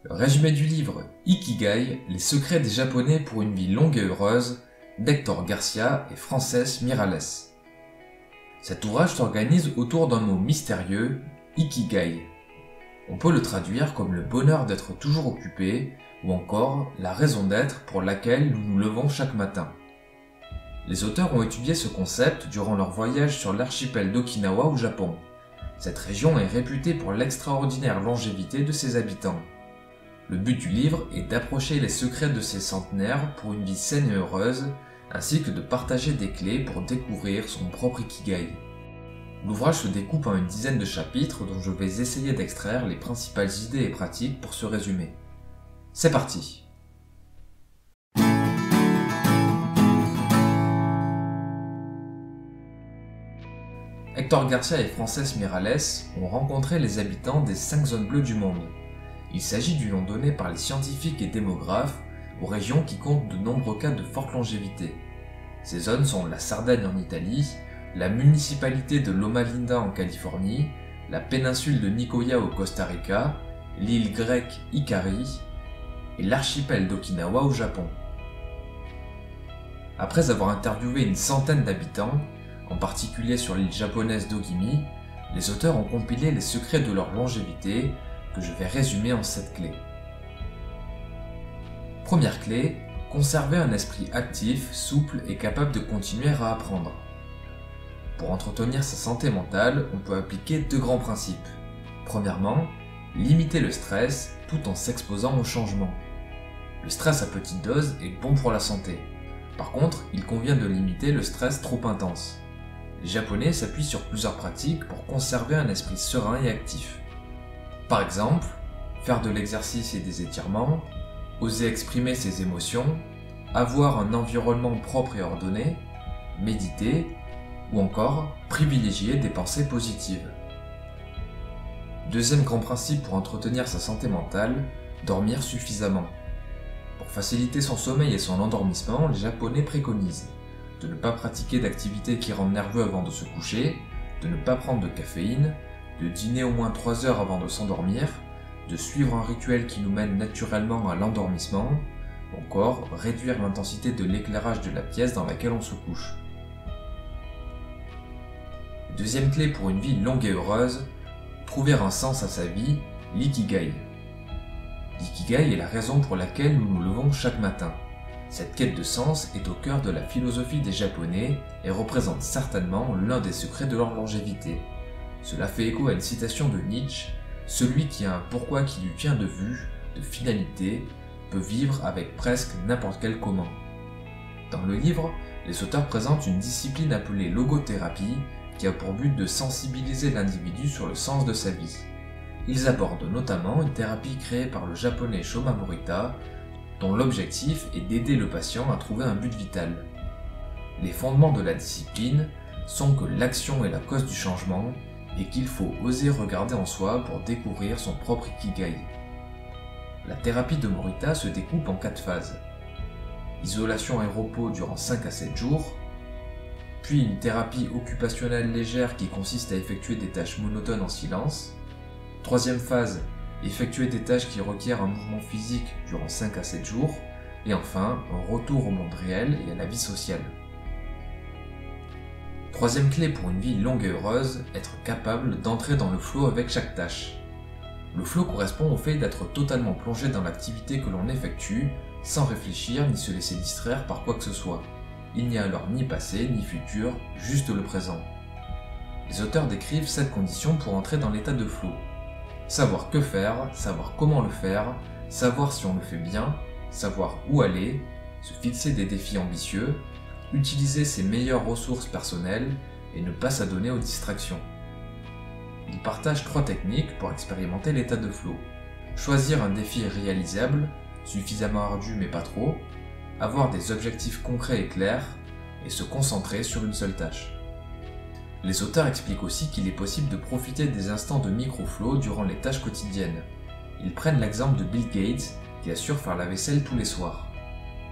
Le résumé du livre Ikigai, les secrets des Japonais pour une vie longue et heureuse d'Hector Garcia et Frances Miralles. Cet ouvrage s'organise autour d'un mot mystérieux, Ikigai. On peut le traduire comme le bonheur d'être toujours occupé ou encore la raison d'être pour laquelle nous nous levons chaque matin. Les auteurs ont étudié ce concept durant leur voyage sur l'archipel d'Okinawa au Japon. Cette région est réputée pour l'extraordinaire longévité de ses habitants. Le but du livre est d'approcher les secrets de ces centenaires pour une vie saine et heureuse, ainsi que de partager des clés pour découvrir son propre Ikigai. L'ouvrage se découpe en une dizaine de chapitres dont je vais essayer d'extraire les principales idées et pratiques pour ce résumé. C'est parti! Hector Garcia et Frances Miralles ont rencontré les habitants des 5 zones bleues du monde. Il s'agit du nom donné par les scientifiques et démographes aux régions qui comptent de nombreux cas de forte longévité. Ces zones sont la Sardaigne en Italie, la municipalité de Loma Linda en Californie, la péninsule de Nicoya au Costa Rica, l'île grecque Ikari et l'archipel d'Okinawa au Japon. Après avoir interviewé une centaine d'habitants, en particulier sur l'île japonaise d'Ogimi, les auteurs ont compilé les secrets de leur longévité que je vais résumer en 7 clés. Première clé, conserver un esprit actif, souple et capable de continuer à apprendre. Pour entretenir sa santé mentale, on peut appliquer 2 grands principes. Premièrement, limiter le stress tout en s'exposant au changement. Le stress à petite dose est bon pour la santé. Par contre, il convient de limiter le stress trop intense. Les Japonais s'appuient sur plusieurs pratiques pour conserver un esprit serein et actif. Par exemple, faire de l'exercice et des étirements, oser exprimer ses émotions, avoir un environnement propre et ordonné, méditer, ou encore privilégier des pensées positives. Deuxième grand principe pour entretenir sa santé mentale, dormir suffisamment. Pour faciliter son sommeil et son endormissement, les Japonais préconisent de ne pas pratiquer d'activités qui rendent nerveux avant de se coucher, de ne pas prendre de caféine, de dîner au moins 3 heures avant de s'endormir, de suivre un rituel qui nous mène naturellement à l'endormissement, ou encore réduire l'intensité de l'éclairage de la pièce dans laquelle on se couche. Deuxième clé pour une vie longue et heureuse, trouver un sens à sa vie, l'ikigai. L'ikigai est la raison pour laquelle nous nous levons chaque matin. Cette quête de sens est au cœur de la philosophie des Japonais et représente certainement l'un des secrets de leur longévité. Cela fait écho à une citation de Nietzsche, « Celui qui a un pourquoi qui lui tient de vue, de finalité, peut vivre avec presque n'importe quel comment. » Dans le livre, les auteurs présentent une discipline appelée logothérapie qui a pour but de sensibiliser l'individu sur le sens de sa vie. Ils abordent notamment une thérapie créée par le japonais Shoma Morita, dont l'objectif est d'aider le patient à trouver un but vital. Les fondements de la discipline sont que l'action est la cause du changement et qu'il faut oser regarder en soi pour découvrir son propre ikigai. La thérapie de Morita se découpe en 4 phases. Isolation et repos durant 5 à 7 jours, puis une thérapie occupationnelle légère qui consiste à effectuer des tâches monotones en silence. Troisième phase, effectuer des tâches qui requièrent un mouvement physique durant 5 à 7 jours, et enfin, un retour au monde réel et à la vie sociale. Troisième clé pour une vie longue et heureuse, être capable d'entrer dans le flow avec chaque tâche. Le flow correspond au fait d'être totalement plongé dans l'activité que l'on effectue, sans réfléchir ni se laisser distraire par quoi que ce soit. Il n'y a alors ni passé ni futur, juste le présent. Les auteurs décrivent 7 conditions pour entrer dans l'état de flow. Savoir que faire, savoir comment le faire, savoir si on le fait bien, savoir où aller, se fixer des défis ambitieux, utiliser ses meilleures ressources personnelles et ne pas s'adonner aux distractions. Ils partagent 3 techniques pour expérimenter l'état de flow. Choisir un défi réalisable, suffisamment ardu mais pas trop, avoir des objectifs concrets et clairs, et se concentrer sur une seule tâche. Les auteurs expliquent aussi qu'il est possible de profiter des instants de micro-flow durant les tâches quotidiennes. Ils prennent l'exemple de Bill Gates qui assure faire la vaisselle tous les soirs.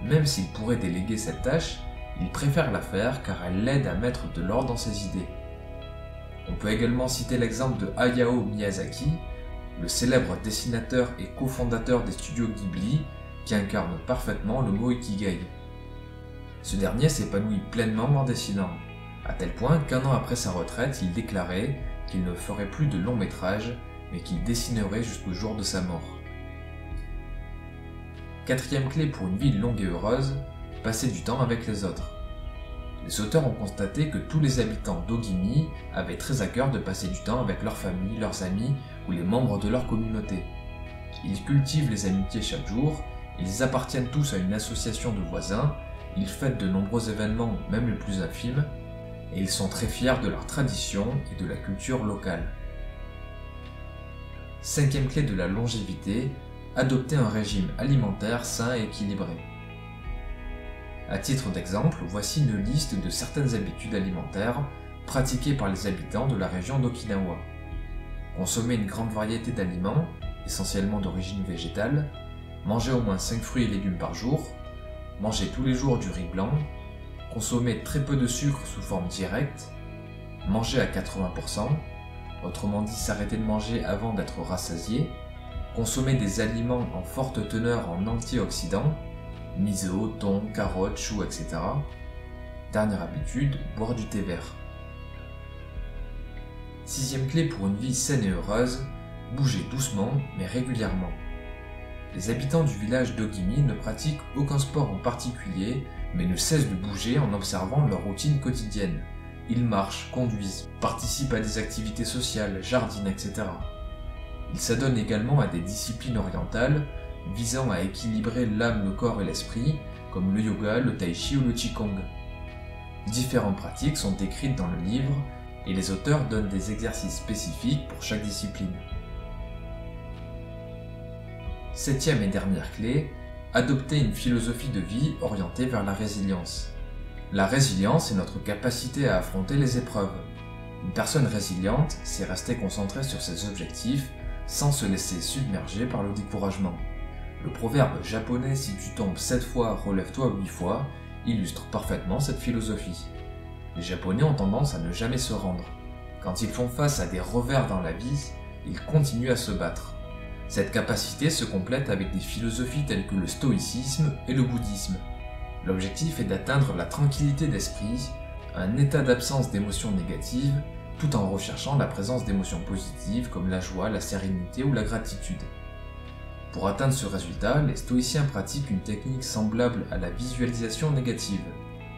Même s'il pourrait déléguer cette tâche, il préfère la faire car elle l'aide à mettre de l'ordre dans ses idées. On peut également citer l'exemple de Hayao Miyazaki, le célèbre dessinateur et cofondateur des studios Ghibli, qui incarne parfaitement le mot Ikigai. Ce dernier s'épanouit pleinement en dessinant, à tel point qu'un an après sa retraite, il déclarait qu'il ne ferait plus de longs métrages, mais qu'il dessinerait jusqu'au jour de sa mort. Quatrième clé pour une vie longue et heureuse, passer du temps avec les autres. Les auteurs ont constaté que tous les habitants d'Ogimi avaient très à cœur de passer du temps avec leur famille, leurs amis ou les membres de leur communauté. Ils cultivent les amitiés chaque jour, ils appartiennent tous à une association de voisins, ils fêtent de nombreux événements, même les plus infimes, et ils sont très fiers de leur tradition et de la culture locale. Cinquième clé de la longévité, adopter un régime alimentaire sain et équilibré. À titre d'exemple, voici une liste de certaines habitudes alimentaires pratiquées par les habitants de la région d'Okinawa. Consommer une grande variété d'aliments, essentiellement d'origine végétale, manger au moins 5 fruits et légumes par jour, manger tous les jours du riz blanc, consommer très peu de sucre sous forme directe, manger à 80%, autrement dit s'arrêter de manger avant d'être rassasié, consommer des aliments en forte teneur en antioxydants, miso, thon, carottes, choux, etc. Dernière habitude, boire du thé vert. Sixième clé pour une vie saine et heureuse, bouger doucement mais régulièrement. Les habitants du village d'Ogimi ne pratiquent aucun sport en particulier, mais ne cessent de bouger en observant leur routine quotidienne. Ils marchent, conduisent, participent à des activités sociales, jardinent, etc. Ils s'adonnent également à des disciplines orientales, visant à équilibrer l'âme, le corps et l'esprit, comme le yoga, le tai chi ou le qigong. Différentes pratiques sont décrites dans le livre, et les auteurs donnent des exercices spécifiques pour chaque discipline. Septième et dernière clé, adopter une philosophie de vie orientée vers la résilience. La résilience est notre capacité à affronter les épreuves. Une personne résiliente, c'est rester concentrée sur ses objectifs sans se laisser submerger par le découragement. Le proverbe japonais « si tu tombes 7 fois, relève-toi 8 fois » illustre parfaitement cette philosophie. Les Japonais ont tendance à ne jamais se rendre. Quand ils font face à des revers dans la vie, ils continuent à se battre. Cette capacité se complète avec des philosophies telles que le stoïcisme et le bouddhisme. L'objectif est d'atteindre la tranquillité d'esprit, un état d'absence d'émotions négatives, tout en recherchant la présence d'émotions positives comme la joie, la sérénité ou la gratitude. Pour atteindre ce résultat, les stoïciens pratiquent une technique semblable à la visualisation négative.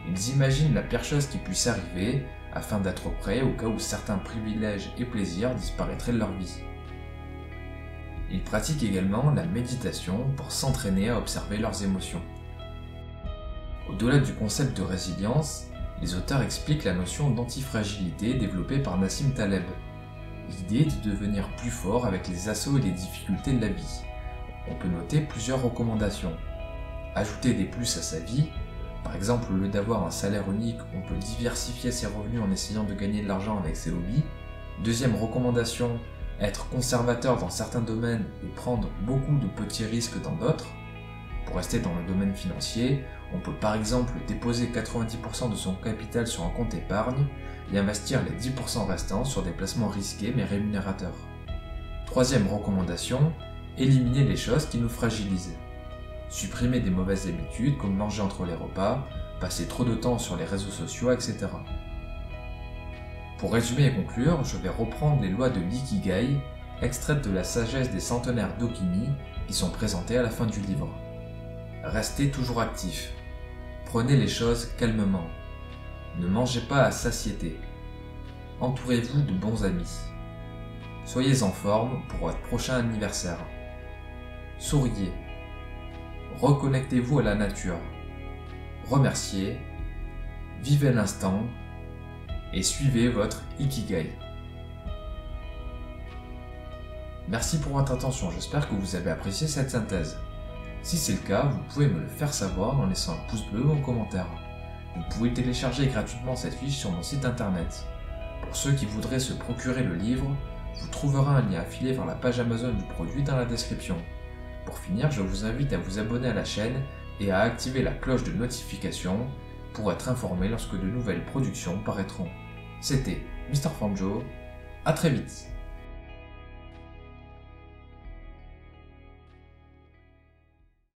Ils imaginent la pire chose qui puisse arriver afin d'être prêts au cas où certains privilèges et plaisirs disparaîtraient de leur vie. Ils pratiquent également la méditation pour s'entraîner à observer leurs émotions. Au-delà du concept de résilience, les auteurs expliquent la notion d'antifragilité développée par Nassim Taleb. L'idée est de devenir plus fort avec les assauts et les difficultés de la vie. On peut noter plusieurs recommandations. Ajouter des plus à sa vie, par exemple au lieu d'avoir un salaire unique, on peut diversifier ses revenus en essayant de gagner de l'argent avec ses hobbies. Deuxième recommandation, être conservateur dans certains domaines et prendre beaucoup de petits risques dans d'autres. Pour rester dans le domaine financier, on peut par exemple déposer 90% de son capital sur un compte épargne et investir les 10% restants sur des placements risqués mais rémunérateurs. Troisième recommandation, éliminer les choses qui nous fragilisent. Supprimer des mauvaises habitudes comme manger entre les repas, passer trop de temps sur les réseaux sociaux, etc. Pour résumer et conclure, je vais reprendre les lois de l'ikigai, extraites de la sagesse des centenaires d'Ogimi, qui sont présentées à la fin du livre. Restez toujours actif. Prenez les choses calmement. Ne mangez pas à satiété. Entourez-vous de bons amis. Soyez en forme pour votre prochain anniversaire. Souriez. Reconnectez-vous à la nature. Remerciez. Vivez l'instant. Et suivez votre Ikigai. Merci pour votre attention, j'espère que vous avez apprécié cette synthèse. Si c'est le cas, vous pouvez me le faire savoir en laissant un pouce bleu ou un commentaire. Vous pouvez télécharger gratuitement cette fiche sur mon site internet. Pour ceux qui voudraient se procurer le livre, vous trouverez un lien affilié vers la page Amazon du produit dans la description. Pour finir, je vous invite à vous abonner à la chaîne et à activer la cloche de notification pour être informé lorsque de nouvelles productions paraîtront. C'était Mr. Fanjo, à très vite.